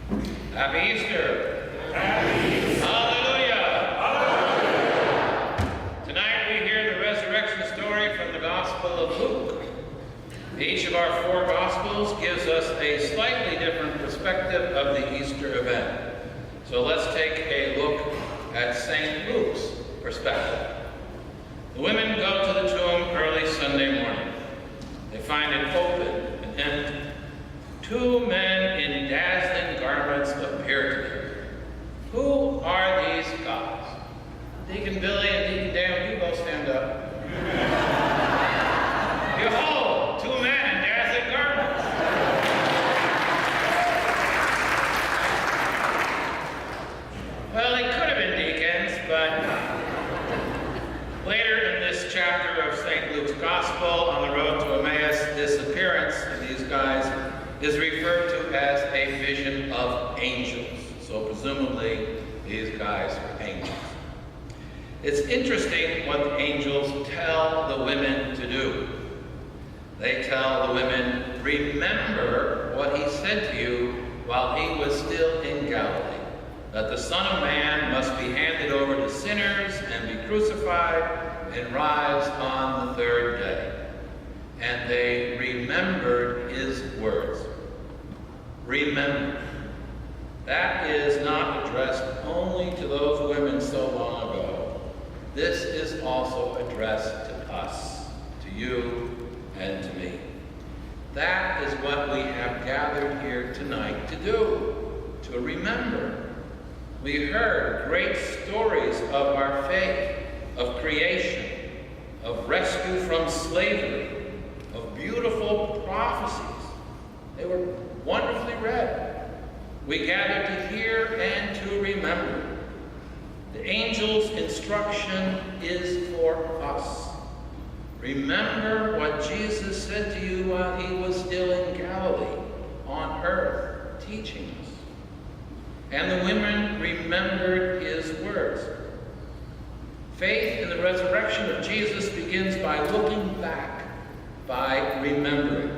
Happy Easter. Happy Easter. Hallelujah. Hallelujah. Tonight we hear the resurrection story from the Gospel of Luke. Each of our four Gospels gives us a slightly different perspective of the Easter event. So let's take a look at St. Luke's perspective. The women go to the tomb early Sunday morning. They find it open and empty. Two men in dazzling garments appear to them. Who are these guys? Deacon Billy and Deacon Dan, you both stand up. Behold, two men in dazzling garments. Well, they could have been deacons, but later in this chapter of St. Luke's Gospel, on the road to Emmaus, this appearance of these guys is referred to as a vision of angels. So presumably, these guys are angels. It's interesting what the angels tell the women to do. They tell the women, remember what he said to you while he was still in Galilee, that the Son of Man must be handed over to sinners and be crucified and rise on the third day. And they remembered his words. Remember. That is not addressed only to those women so long ago. This is also addressed to us, to you and to me. That is what we have gathered here tonight to do, to remember. We heard great stories of our faith, of creation, of rescue from slavery, of beautiful prophecies. They were wonderfully read. We gathered to hear and to remember. The angel's instruction is for us. Remember what Jesus said to you while he was still in Galilee, on earth, teaching us. And the women remembered his words. Faith in the resurrection of Jesus begins by looking back, by remembering.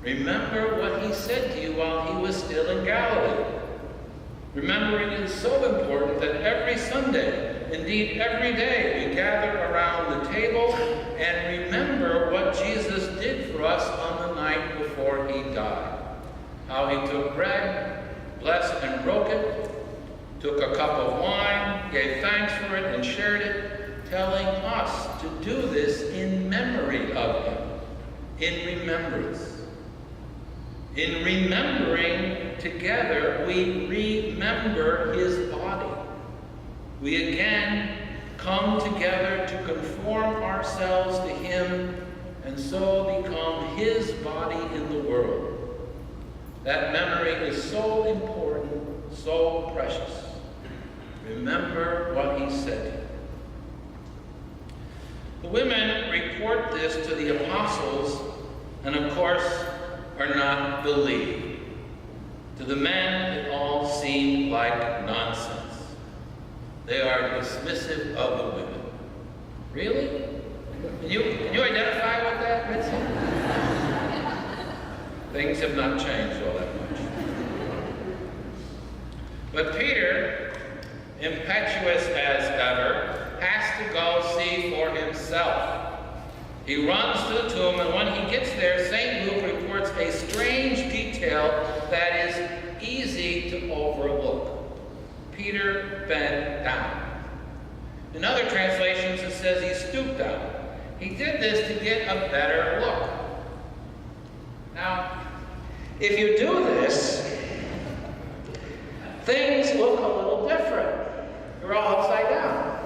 Remember what he said to you while he was still in Galilee. Remembering is so important that every Sunday, indeed every day, we gather around the table and remember what Jesus did for us on the night before he died. How he took bread, blessed and broke it, took a cup of wine, gave thanks for it and shared it, telling us to do this in memory of him, in remembrance. In remembering together, we remember his body. We again come together to conform ourselves to him and so become his body in the world. That memory is so important, so precious. Remember what he said. The women report this to the apostles and, of course, are not believed. To the men, it all seemed like nonsense. They are dismissive of the women. Really? Can you identify with that, Vincent? Things have not changed all that much. But Peter, impetuous as ever, has to go see for himself. He runs to the tomb, and when he gets there, St. Luke reports a strange detail that is easy to overlook. Peter bent down. In other translations, it says he stooped down. He did this to get a better look. Now, if you do this, things look a little different. You're all upside down.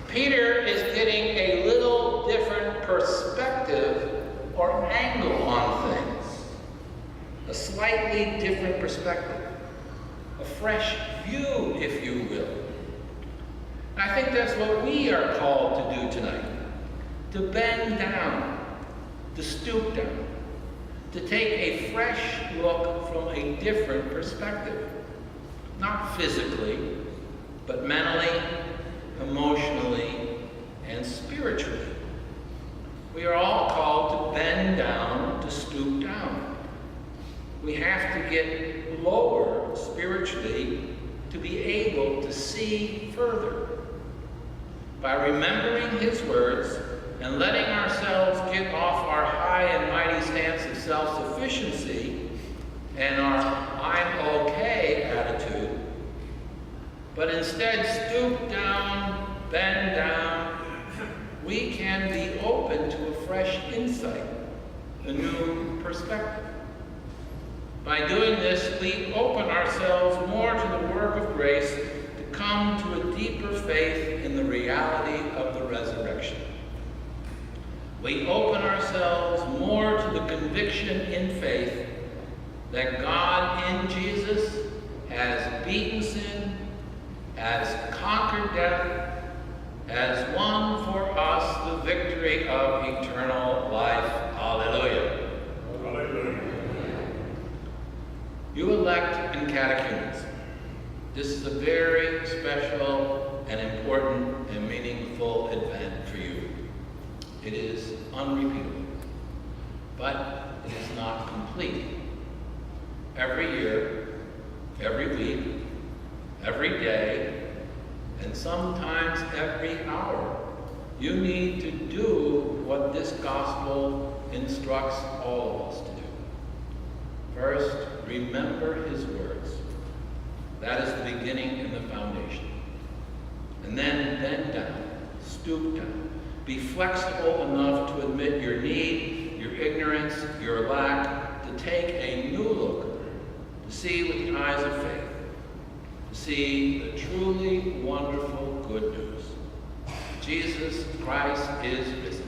Peter is getting a little different perspective or angle on things. A slightly different perspective. A fresh view, if you will. And I think that's what we are called to do tonight. To bend down, to stoop down, to take a fresh look from a different perspective. Not physically, but mentally, emotionally, and spiritually. We are all called to bend down, to stoop down. We have to get lower spiritually to be able to see further. By remembering his words and letting ourselves get off our high and mighty stance of self-sufficiency and our I'm okay attitude, but instead stoop down, bend down, we can be open to a fresh insight, a new perspective. By doing this, we open ourselves more to the work of grace to come to a deeper faith in the reality of the resurrection. We open ourselves more to the conviction in faith that God in Jesus has beaten sin, has conquered death, has won for us the victory of eternal life. Hallelujah. Hallelujah. You elect and catechumens. This is a very special and important and meaningful event for you. It is unrepeatable, but it is not complete. Every year, every week, every day, and sometimes every hour, you need to do what this gospel instructs all of us to do. First, remember his words. That is the beginning and the foundation. And then bend down, stoop down. Be flexible enough to admit your need, your ignorance, your lack, to take a new look, to see with the eyes of faith, to see the truly wonderful good news. Jesus Christ is risen.